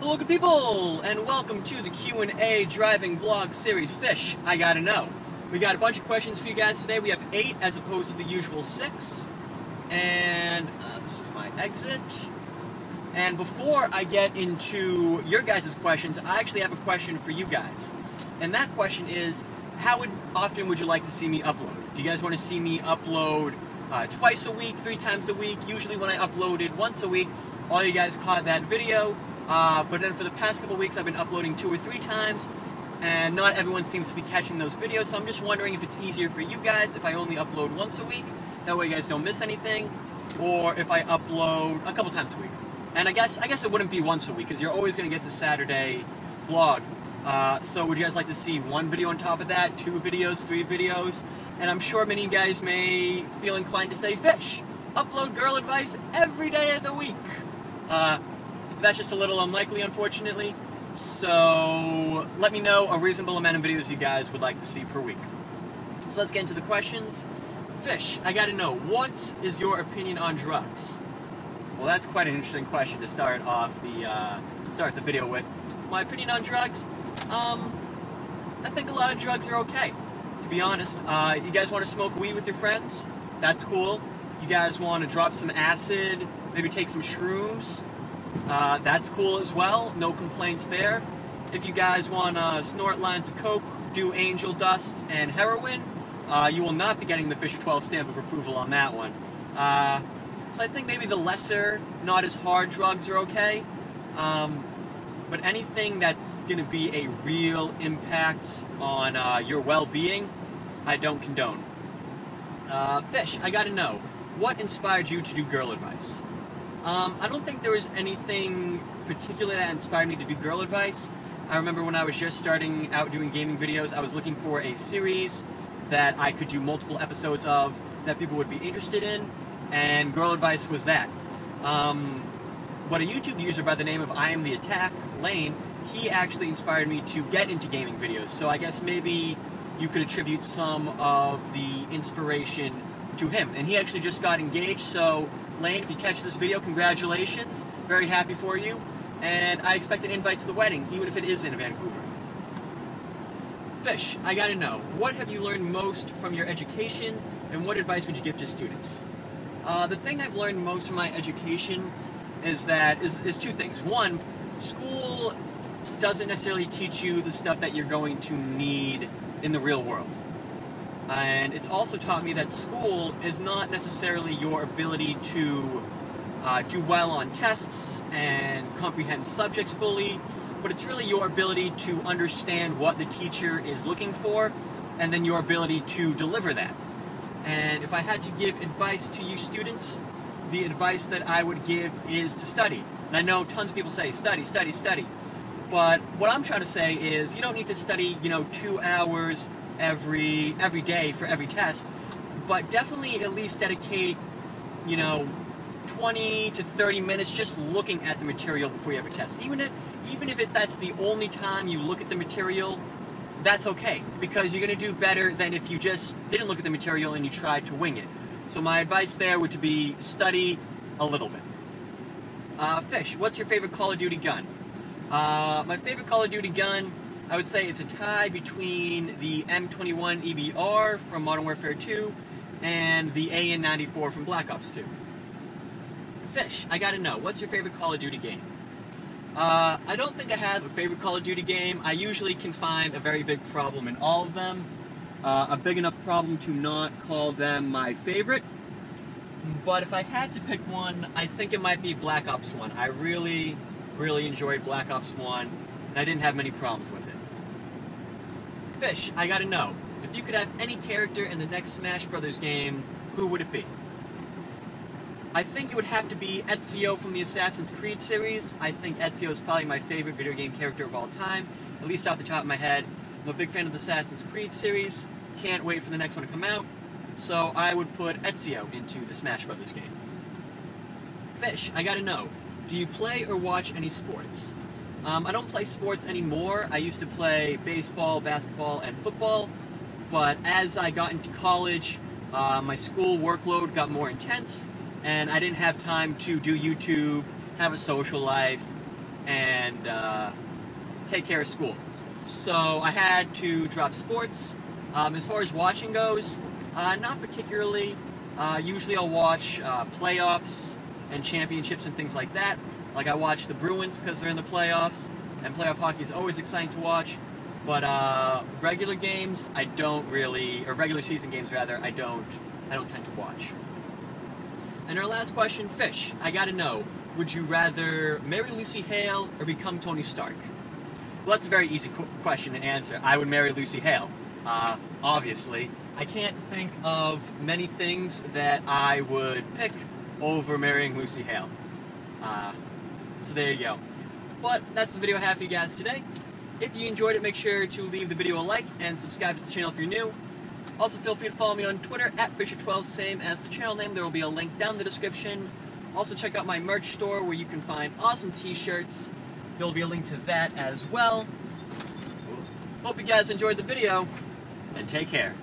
Hello good people, and welcome to the Q&A driving vlog series, Fish, I Gotta Know. We got a bunch of questions for you guys today. We have 8 as opposed to the usual 6. And this is my exit. And before I get into your guys' questions, I actually have a question for you guys. And that question is, how often would you like to see me upload? Do you guys want to see me upload twice a week, 3 times a week? Usually when I uploaded once a week, all you guys caught that video. But then for the past couple weeks, I've been uploading 2 or 3 times, and not everyone seems to be catching those videos, so I'm just wondering if it's easier for you guys if I only upload once a week, that way you guys don't miss anything, or if I upload a couple times a week. And I guess it wouldn't be once a week, because you're always going to get the Saturday vlog. So would you guys like to see 1 video on top of that, 2 videos, 3 videos? And I'm sure many of you guys may feel inclined to say, Fish, upload girl advice every day of the week. That's just a little unlikely, unfortunately. So let me know a reasonable amount of videos you guys would like to see per week. So let's get into the questions. Fish, I gotta know, what is your opinion on drugs? Well, that's quite an interesting question to start off the video with. My opinion on drugs? I think a lot of drugs are okay, to be honest. You guys want to smoke weed with your friends? That's cool. You guys want to drop some acid, maybe take some shrooms? That's cool as well, no complaints there. If you guys want to snort lines of coke, do angel dust and heroin, you will not be getting the FisherTwelve stamp of approval on that one. So I think maybe the lesser, not as hard drugs are okay. But anything that's going to be a real impact on your well-being, I don't condone. Fish, I gotta know, what inspired you to do girl advice? I don't think there was anything particular that inspired me to do girl advice. I remember when I was just starting out doing gaming videos, I was looking for a series that I could do multiple episodes of that people would be interested in, and girl advice was that. But a YouTube user by the name of I Am The Attack, Lane, he actually inspired me to get into gaming videos, so I guess maybe you could attribute some of the inspiration to him. And he actually just got engaged, so Lane, if you catch this video, congratulations. Very happy for you. And I expect an invite to the wedding, even if it is in Vancouver. Fish, I gotta know, what have you learned most from your education, and what advice would you give to students? The thing I've learned most from my education is 2 things. One, school doesn't necessarily teach you the stuff that you're going to need in the real world. And it's also taught me that school is not necessarily your ability to do well on tests and comprehend subjects fully, but it's really your ability to understand what the teacher is looking for, and then your ability to deliver that. And if I had to give advice to you students, the advice that I would give is to study. And I know tons of people say, study, study, study. But what I'm trying to say is, you don't need to study, 2 hours every day for every test, but definitely at least dedicate 20 to 30 minutes just looking at the material before you have a test. Even if that's the only time you look at the material, that's okay, because you're going to do better than if you just didn't look at the material and you tried to wing it. So my advice there would be study a little bit. Fish, what's your favorite Call of Duty gun? My favorite Call of Duty gun, I would say it's a tie between the M21 EBR from Modern Warfare 2 and the AN94 from Black Ops 2. Fish, I gotta know, what's your favorite Call of Duty game? I don't think I have a favorite Call of Duty game. I usually can find a very big problem in all of them. A big enough problem to not call them my favorite. But if I had to pick one, I think it might be Black Ops 1. I really enjoyed Black Ops 1, and I didn't have many problems with it. Fish, I gotta know, if you could have any character in the next Smash Brothers game, who would it be? I think it would have to be Ezio from the Assassin's Creed series. I think Ezio is probably my favorite video game character of all time, at least off the top of my head. I'm a big fan of the Assassin's Creed series, can't wait for the next one to come out, so I would put Ezio into the Smash Brothers game. Fish, I gotta know, do you play or watch any sports? I don't play sports anymore. I used to play baseball, basketball, and football, but as I got into college, my school workload got more intense, and I didn't have time to do YouTube, have a social life, and take care of school. So I had to drop sports. As far as watching goes, not particularly. Usually I'll watch playoffs and championships and things like that. Like I watch the Bruins because they're in the playoffs, and playoff hockey is always exciting to watch. But regular games, I don't really, or regular season games rather, I don't tend to watch. And our last question, Fish, I gotta know, would you rather marry Lucy Hale or become Tony Stark? Well, that's a very easy question to answer. I would marry Lucy Hale, obviously. I can't think of many things that I would pick over marrying Lucy Hale. So there you go. But that's the video I have for you guys today. If you enjoyed it, make sure to leave the video a like and subscribe to the channel if you're new. Also, feel free to follow me on Twitter at FisherTwelve, same as the channel name. There will be a link down in the description. Also, check out my merch store where you can find awesome t-shirts. There will be a link to that as well. Hope you guys enjoyed the video, and take care.